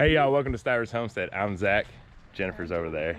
Hey y'all, welcome to Stivers Homestead. I'm Zach, Jennifer's over there.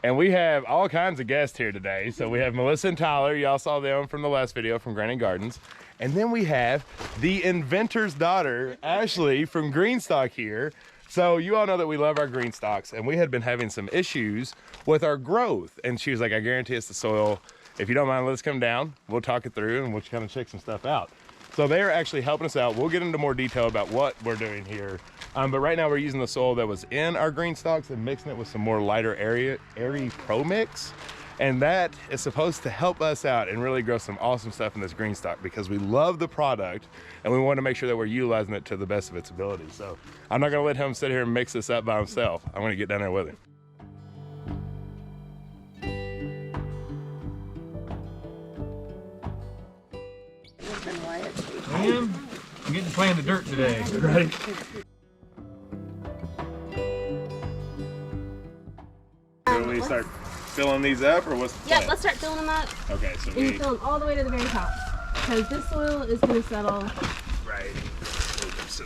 And we have all kinds of guests here today. So we have Melissa and Tyler, y'all saw them from the last video from Granite Gardens. And then we have the inventor's daughter, Ashley from Greenstalk here. So you all know that we love our Greenstalks, and we had been having some issues with our growth. And she was like, I guarantee it's the soil. If you don't mind, let us come down. We'll talk it through and we'll kind of check some stuff out. So they are actually helping us out. We'll get into more detail about what we're doing here. But right now we're using the soil that was in our Greenstalks and mixing it with some more lighter airy pro mix. And that is supposed to help us out and really grow some awesome stuff in this Greenstalk because we love the product and we want to make sure that we're utilizing it to the best of its ability. So I'm not gonna let him sit here and mix this up by himself. I'm gonna get down there with him. I'm getting to play in the dirt today. Right. So we start filling these up, or what's the plan? Yep, let's start filling them up. Okay, so And you fill them all the way to the very top. Because this soil is going to settle. Right. So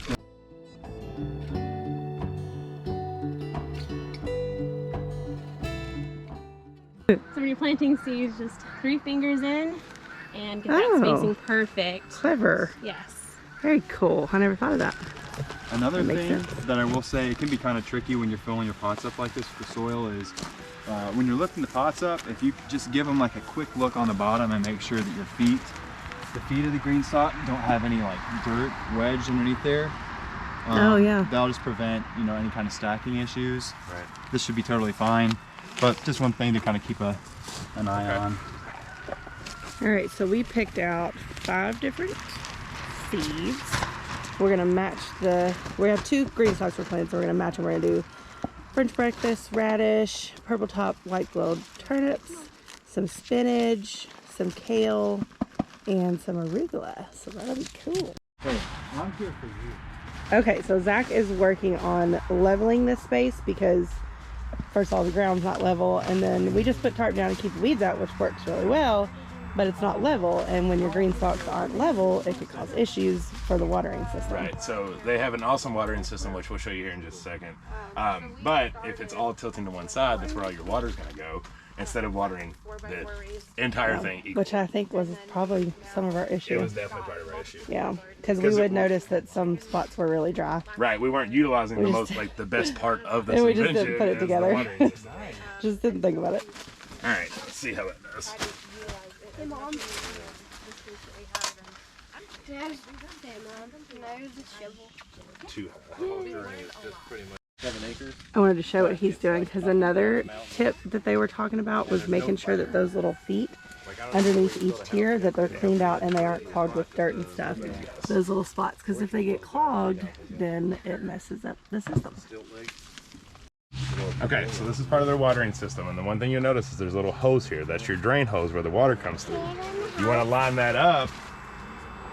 when you're planting seeds, just 3 fingers in and get that spacing perfect. Clever. Yes. Very cool. I never thought of that. Another thing that I will say, it can be kind of tricky when you're filling your pots up like this with the soil is when you're lifting the pots up, if you just give them like a quick look on the bottom and make sure that your feet, the feet of the Greenstalk don't have any like dirt wedged underneath there. Oh yeah. That'll just prevent, you know, any kind of stacking issues. Right. This should be totally fine, but just one thing to kind of keep an eye on. All right, so we picked out 5 different seeds. We're gonna match we have 2 Greenstalks we're planting, so we're gonna match them. We're gonna do French breakfast, radish, purple top, white glowed turnips, some spinach, some kale, and some arugula. So that'll be cool. Hey, I'm here for you. Okay, so Zach is working on leveling this space because first of all, the ground's not level, and then we just put tarp down to keep the weeds out, which works really well, but it's not level, and when your Greenstalks aren't level, it could cause issues for the watering system. Right, so they have an awesome watering system, which we'll show you here in just a second. But if it's all tilting to one side, that's where all your water's gonna go, instead of watering the entire thing equally. Which I think was probably some of our issue. It was definitely part of our issue. Yeah, because we would notice that some spots were really dry. Right, we weren't utilizing the best part of this and we invention. just didn't put it together. Just didn't think about it. All right, let's see how that does. Hey, Mom. I wanted to show what he's doing because another tip that they were talking about was making sure that those little feet underneath each tier, that they're cleaned out and they aren't clogged with dirt and stuff. Those little spots, because if they get clogged, then it messes up the system. Okay, so this is part of their watering system, and the one thing you'll notice is there's a little hose here. That's your drain hose where the water comes through. You want to line that up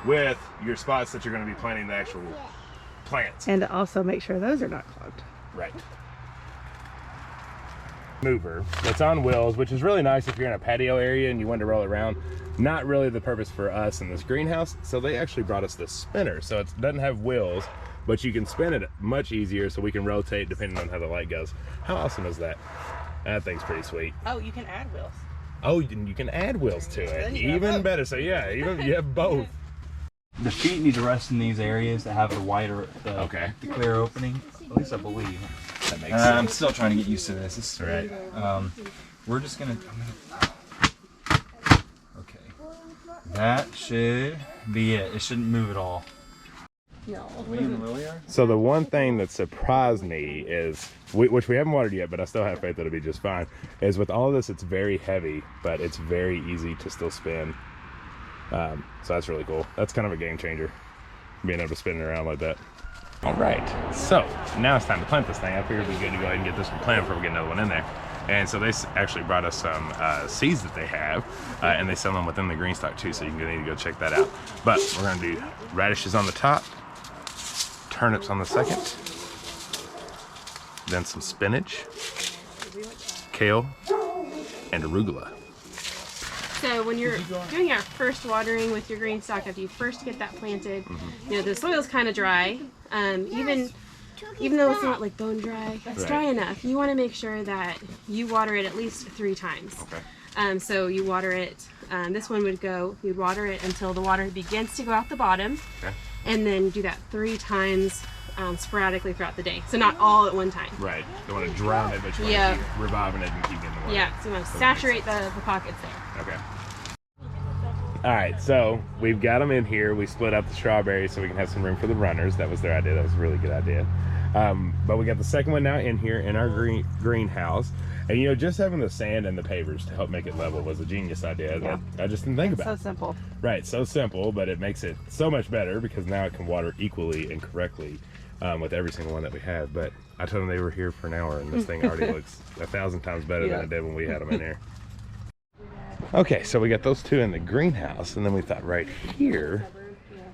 with your spots that you're going to be planting the actual plants. And to also make sure those are not clogged. Right. Mover that's on wheels, which is really nice if you're in a patio area and you want to roll it around. Not really the purpose for us in this greenhouse, so they actually brought us this spinner. So it doesn't have wheels, but you can spin it much easier so we can rotate depending on how the light goes. How awesome is that? That thing's pretty sweet. Oh, you can add wheels. Oh, you can add wheels to it. Even better. So yeah, even you have both. The feet need to rest in these areas that have the wider, the clear opening. At least I believe. That makes sense. I'm still trying to get used to this. This is right. We're just gonna. Okay. That should be it. It shouldn't move at all. No. So the one thing that surprised me is, which we haven't watered yet, but I still have faith that it'll be just fine, is with all this, it's very heavy, but it's very easy to still spin. So that's really cool. That's kind of a game changer, being able to spin it around like that. All right, so now it's time to plant this thing. I figured it'd be good to go ahead and get this one planted before we get another one in there. And so they actually brought us some seeds that they have, and they sell them within the Greenstalk too, so you need to go check that out. But we're gonna do radishes on the top, turnips on the second, then some spinach, kale, and arugula. So when you're doing your first watering with your Greenstalk, after you first get that planted, you know, the soil's kind of dry. Even even though it's not like bone dry, it's Right. dry enough. You want to make sure that you water it at least 3 times. Okay. So you water it, this one would go, you'd water it until the water begins to go out the bottom. Okay. And then do that 3 times sporadically throughout the day. So not all at one time. Right. Don't want to drown it, but you want to keep reviving it and keep getting the water. Yeah, so you want to saturate the pockets there. Okay. All right, so we've got them in here. We split up the strawberries so we can have some room for the runners. That was their idea. That was a really good idea. But we got the second one now in here in our greenhouse. And you know, just having the sand and the pavers to help make it level was a genius idea that I just didn't think about. So simple. Right, so simple, but it makes it so much better because now it can water equally and correctly with every single one that we have. But I told them they were here for an hour and this thing already looks 1,000 times better than it did when we had them in here. Okay, so we got those 2 in the greenhouse, and then we thought right here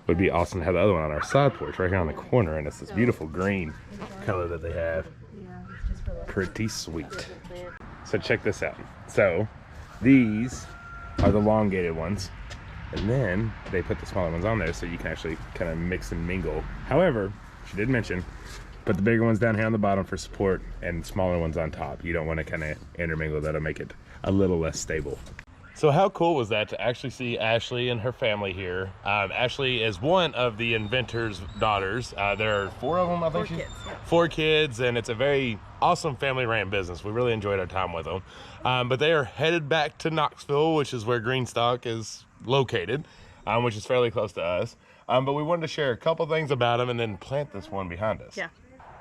would be awesome to have the other one on our side porch right here on the corner, and it's this beautiful green color that they have. Pretty sweet. So check this out. So these are the elongated ones, and then they put the smaller ones on there so you can actually kind of mix and mingle. However, she did mention put the bigger ones down here on the bottom for support and smaller ones on top. You don't want to kind of intermingle. That'll make it a little less stable. So how cool was that to actually see Ashley and her family here? Ashley is one of the inventor's daughters. There are 4 of them, I think. 4 kids. Yeah. 4 kids, and it's a very awesome family-ran business. We really enjoyed our time with them. But they are headed back to Knoxville, which is where Greenstalk is located, which is fairly close to us. But we wanted to share a couple things about them and then plant this one behind us. Yeah.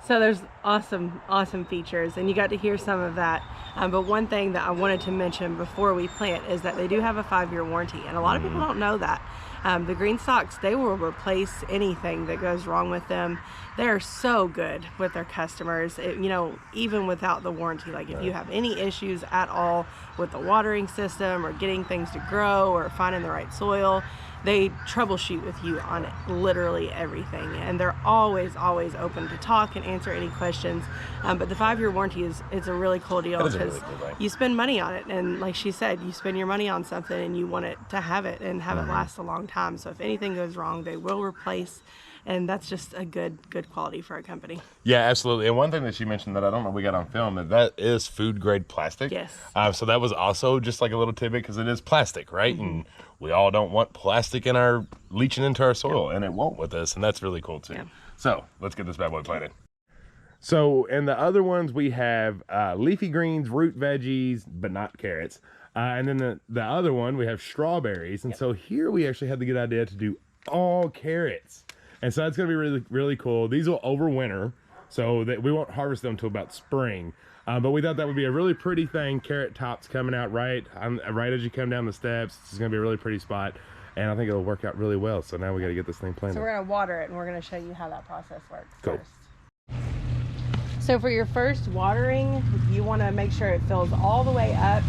So there's awesome features, and you got to hear some of that. But one thing that I wanted to mention before we plant is that they do have a 5-year warranty, and a lot of people don't know that. The Greenstalks, they will replace anything that goes wrong with them. They're so good with their customers, you know, even without the warranty. Like if you have any issues at all with the watering system or getting things to grow or finding the right soil, they troubleshoot with you on literally everything, and they're always open to talk and answer any questions. But the 5-year warranty it's a really cool deal because really cool, right? you spend money on it, and like she said, you spend your money on something and you want it to have it and have it last a long time. So if anything goes wrong, they will replace, and that's just a good quality for a company. Yeah, absolutely. And one thing that she mentioned that I don't know we got on film, that is food grade plastic. Yes. So that was also just like a little tidbit because it is plastic, right? And we all don't want plastic in our leaching into our soil, and it won't with this, and that's really cool too. Yeah. So let's get this bad boy planted. So in the other ones we have leafy greens, root veggies, but not carrots. And then the other one we have strawberries. And so here we actually had the good idea to do all carrots. And so that's gonna be really cool. These will overwinter, so that we won't harvest them until about spring. But we thought that would be a really pretty thing. Carrot tops coming out right as you come down the steps. It's gonna be a really pretty spot, and I think it'll work out really well. So now we got to get this thing planted. So we're gonna water it, and we're gonna show you how that process works. Cool. First. So for your first watering, you want to make sure it fills all the way up,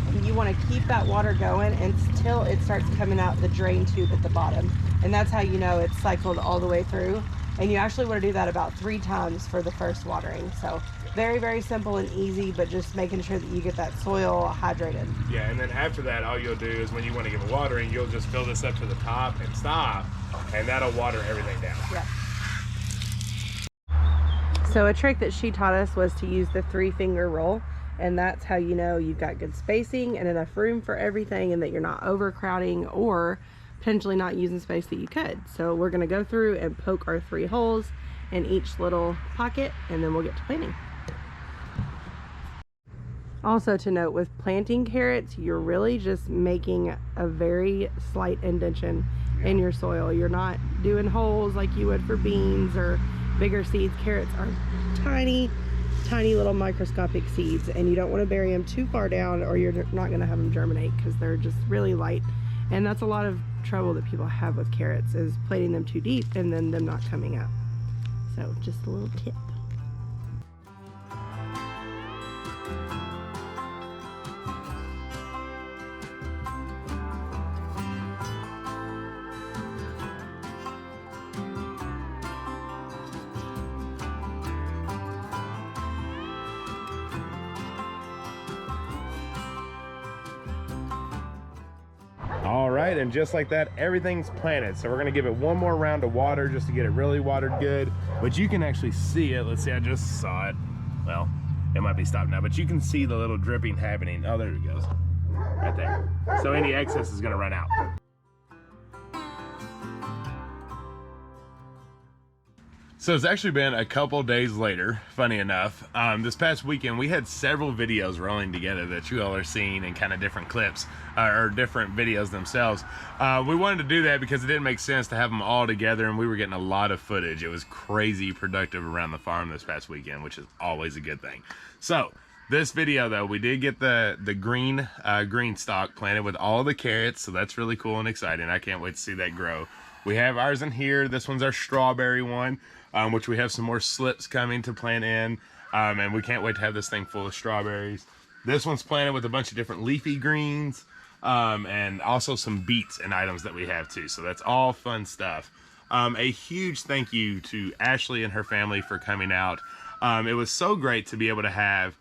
and you want to keep that water going until it starts coming out the drain tube at the bottom, and that's how you know it's cycled all the way through. And you actually want to do that about 3 times for the first watering. So very simple and easy, but just making sure that you get that soil hydrated. Yeah, and then after that, all you'll do is when you want to give it watering, you'll just fill this up to the top and stop, and that'll water everything down. Yeah. So a trick that she taught us was to use the 3-finger roll, and that's how you know you've got good spacing and enough room for everything, and that you're not overcrowding or potentially not using space that you could. So we're going to go through and poke our 3 holes in each little pocket, and then we'll get to planting. Also to note, with planting carrots, you're really just making a very slight indentation in your soil. You're not doing holes like you would for beans or bigger seeds. Carrots are tiny little microscopic seeds, and you don't want to bury them too far down or you're not going to have them germinate because they're just really light. And that's a lot of trouble that people have with carrots, is planting them too deep and then them not coming up. So just a little tip. All right, and just like that, everything's planted. So we're gonna give it one more round of water just to get it really watered good. but you can actually see it. Let's see, I just saw it. Well, it might be stopped now, but you can see the little dripping happening. Oh, there it goes, right there. So any excess is gonna run out. So it's actually been a couple days later, funny enough. This past weekend, we had several videos rolling together that you all are seeing in kind of different clips, or different videos themselves. We wanted to do that because it didn't make sense to have them all together, and we were getting a lot of footage. It was crazy productive around the farm this past weekend, which is always a good thing. So this video though, we did get the green stalk planted with all the carrots, so that's really cool and exciting. I can't wait to see that grow. We have ours in here. This one's our strawberry one, which we have some more slips coming to plant in, and we can't wait to have this thing full of strawberries. This one's planted with a bunch of different leafy greens, and also some beets and items that we have too, so that's all fun stuff. A huge thank you to Ashley and her family for coming out. It was so great to be able to have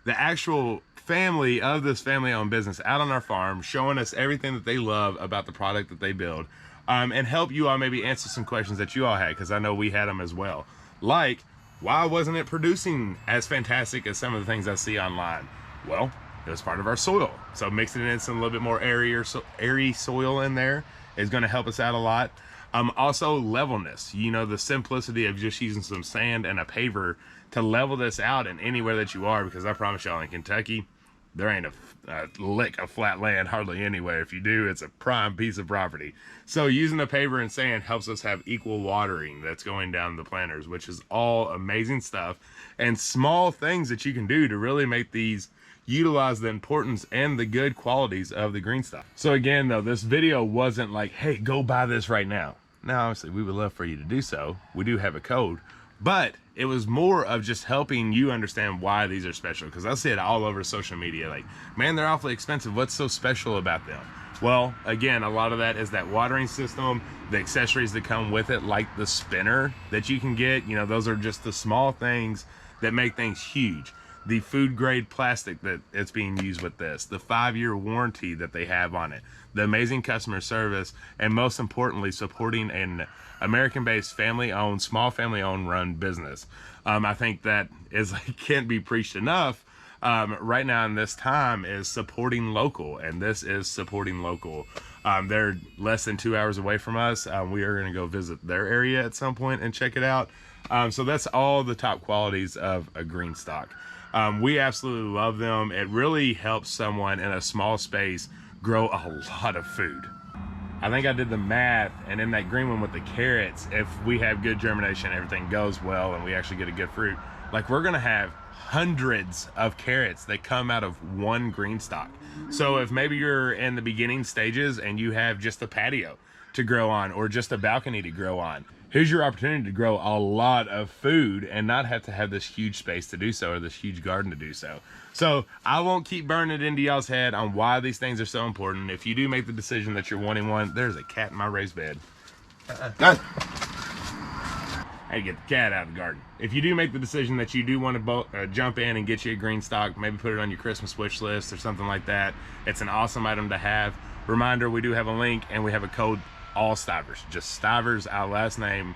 the actual family of this family-owned business out on our farm, showing us everything that they love about the product that they build. And help you all maybe answer some questions that you all had, because I know we had them as well. Like, why wasn't it producing as fantastic as some of the things I see online? Well, it was part of our soil. So mixing in some a little bit more airy soil in there is going to help us out a lot. Also levelness, you know, the simplicity of just using some sand and a paver to level this out in anywhere that you are, because I promise y'all in Kentucky, there ain't a lick of flat land hardly anywhere. If you do, it's a prime piece of property. So using a paver and sand helps us have equal watering that's going down the planters, which is all amazing stuff and small things that you can do to really make these utilize the importance and the good qualities of the Greenstalk. So again though, this video wasn't like, hey, go buy this right now. Now obviously we would love for you to do so. We do have a code, but it was more of just helping you understand why these are special, because I see it all over social media, like, man, they're awfully expensive, what's so special about them? Well, again, a lot of that is that watering system, the accessories that come with it, like the spinner that you can get. You know, those are just the small things that make things huge. The food grade plastic that it's being used with this, the 5-year warranty that they have on it, the amazing customer service, and most importantly, supporting an American-based family-owned, small family-owned run business. I think that is can't be preached enough right now in this time, is supporting local, and this is supporting local. They're less than 2 hours away from us. We are going to go visit their area at some point and check it out. So that's all the top qualities of a Greenstalk. We absolutely love them. It really helps someone in a small space grow a lot of food. I think I did the math, and in that green one with the carrots, if we have good germination, everything goes well, and we actually get a good fruit, like, we're gonna have hundreds of carrots that come out of one Greenstalk. So if maybe you're in the beginning stages and you have just a patio to grow on, or just a balcony to grow on, here's your opportunity to grow a lot of food and not have to have this huge space to do so, or this huge garden to do so. So I won't keep burning it into y'all's head on why these things are so important. If you do make the decision that you're wanting one, there's a cat in my raised bed. I had to get the cat out of the garden. If you do make the decision that you do want to jump in and get you a Greenstalk, maybe put it on your Christmas wish list or something like that, it's an awesome item to have. Reminder, we do have a link, and we have a code, all Stivers, just Stivers, our last name,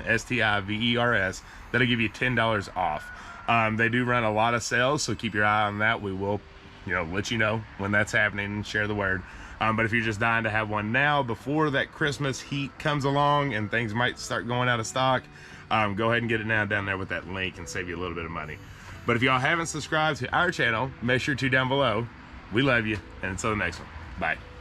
S-T-I-V-E-R-S. That'll give you $10 off. They do run a lot of sales, so keep your eye on that. We will, let you know when that's happening and share the word. But if you're just dying to have one now before that Christmas heat comes along and things might start going out of stock, go ahead and get it now down there with that link and save you a little bit of money. But if y'all haven't subscribed to our channel, make sure to down below. We love you, and until the next one, bye.